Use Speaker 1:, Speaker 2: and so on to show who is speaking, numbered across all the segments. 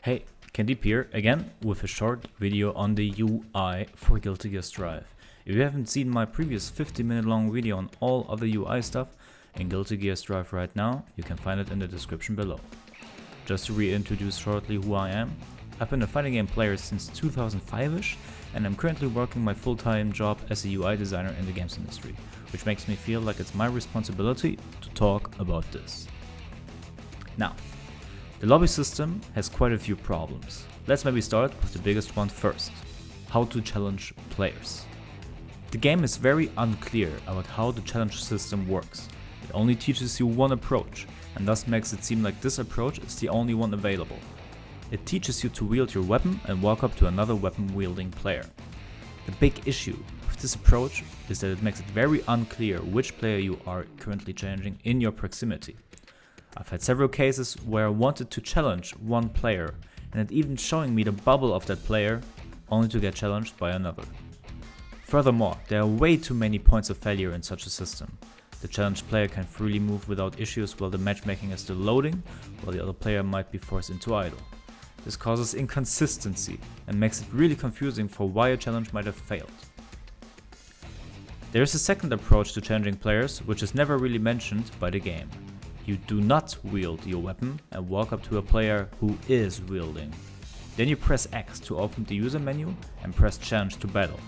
Speaker 1: Hey, KenDeep here again with a short video on the UI for Guilty Gear Strive. If you haven't seen my previous 50-minute long video on all other UI stuff in Guilty Gear Strive right now, you can find it in the description below. Just to reintroduce shortly who I am, I've been a fighting game player since 2005ish, and I'm currently working my full-time job as a UI designer in the games industry, which makes me feel like it's my responsibility to talk about this. Now, the lobby system has quite a few problems. Let's maybe start with the biggest one first: how to challenge players. The game is very unclear about how the challenge system works. It only teaches you one approach, and thus makes it seem like this approach is the only one available. It teaches you to wield your weapon and walk up to another weapon wielding player. The big issue with this approach is that it makes it very unclear which player you are currently challenging in your proximity. I've had several cases where I wanted to challenge one player, and it even showing me the bubble of that player, only to get challenged by another. Furthermore, there are way too many points of failure in such a system. The challenged player can freely move without issues while the matchmaking is still loading, while the other player might be forced into idle. This causes inconsistency and makes it really confusing for why a challenge might have failed. There is a second approach to challenging players, which is never really mentioned by the game. You do not wield your weapon and walk up to a player who is wielding. Then you press X to open the user menu and press challenge to battle.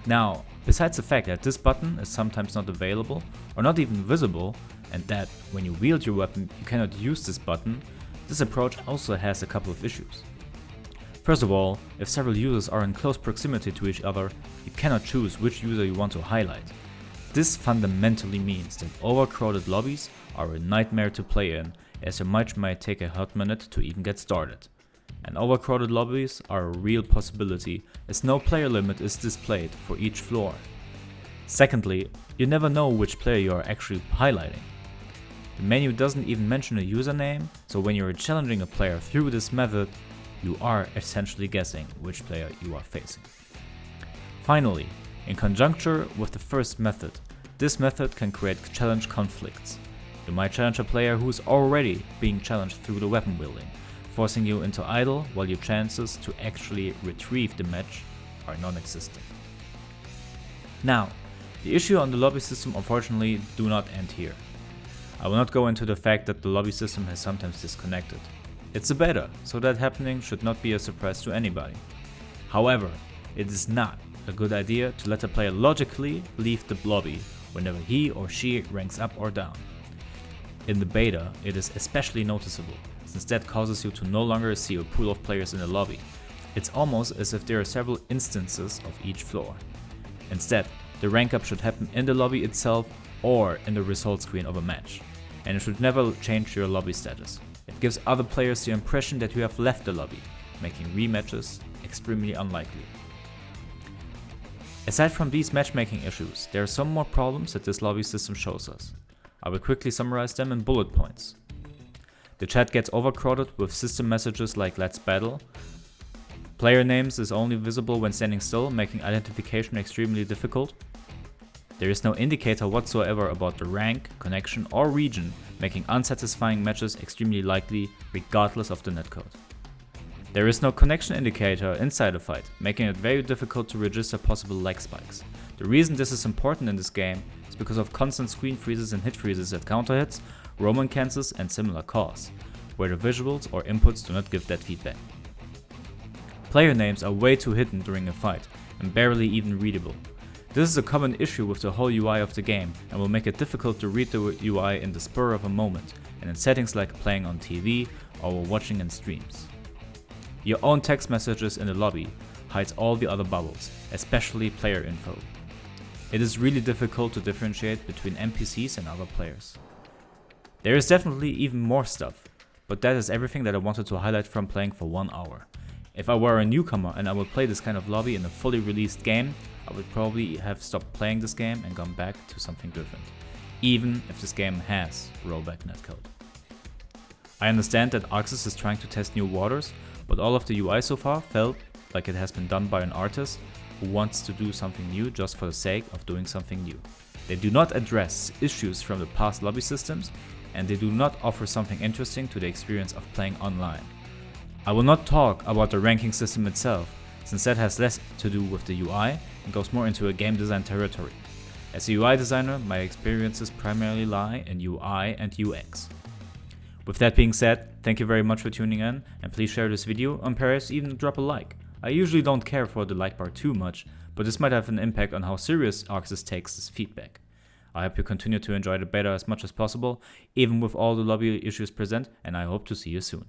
Speaker 1: Now, besides the fact that this button is sometimes not available or not even visible, and that when you wield your weapon you cannot use this button, this approach also has a couple of issues. First of all, if several users are in close proximity to each other, you cannot choose which user you want to highlight. This fundamentally means that overcrowded lobbies are a nightmare to play in, as your match might take a hot minute to even get started. And overcrowded lobbies are a real possibility, as no player limit is displayed for each floor. Secondly, you never know which player you are actually highlighting. The menu doesn't even mention a username, so when you are challenging a player through this method, you are essentially guessing which player you are facing. Finally, in conjuncture with the first method, this method can create challenge conflicts. You might challenge a player who is already being challenged through the weapon wielding, forcing you into idle while your chances to actually retrieve the match are non-existent. Now, the issue on the lobby system unfortunately do not end here. I will not go into the fact that the lobby system has sometimes disconnected. It's a beta, so that happening should not be a surprise to anybody. However, it is not a good idea to let a player logically leave the lobby whenever he or she ranks up or down. In the beta, it is especially noticeable, since that causes you to no longer see a pool of players in the lobby. It's almost as if there are several instances of each floor. Instead, the rank up should happen in the lobby itself or in the result screen of a match, and it should never change your lobby status. It gives other players the impression that you have left the lobby, making rematches extremely unlikely. Aside from these matchmaking issues, there are some more problems that this lobby system shows us. I will quickly summarize them in bullet points. The chat gets overcrowded with system messages like "let's battle". Player names is only visible when standing still, making identification extremely difficult. There is no indicator whatsoever about the rank, connection or region, making unsatisfying matches extremely likely regardless of the netcode. There is no connection indicator inside a fight, making it very difficult to register possible lag spikes. The reason this is important in this game is because of constant screen freezes and hit freezes at counter hits, Roman cancels and similar cause, where the visuals or inputs do not give that feedback. Player names are way too hidden during a fight and barely even readable. This is a common issue with the whole UI of the game and will make it difficult to read the UI in the spur of a moment and in settings like playing on TV or watching in streams. Your own text messages in the lobby hides all the other bubbles, especially player info. It is really difficult to differentiate between NPCs and other players. There is definitely even more stuff, but that is everything that I wanted to highlight from playing for 1 hour. If I were a newcomer and I would play this kind of lobby in a fully released game, I would probably have stopped playing this game and gone back to something different, even if this game has rollback netcode. I understand that Arxis is trying to test new waters, but all of the UI so far felt like it has been done by an artist who wants to do something new just for the sake of doing something new. They do not address issues from the past lobby systems, and they do not offer something interesting to the experience of playing online. I will not talk about the ranking system itself, since that has less to do with the UI and goes more into a game design territory. As a UI designer, my experiences primarily lie in UI and UX. With that being said, thank you very much for tuning in, and please share this video and perhaps even drop a like. I usually don't care for the like bar too much, but this might have an impact on how serious Arxis takes this feedback. I hope you continue to enjoy the beta as much as possible, even with all the lobby issues present, and I hope to see you soon.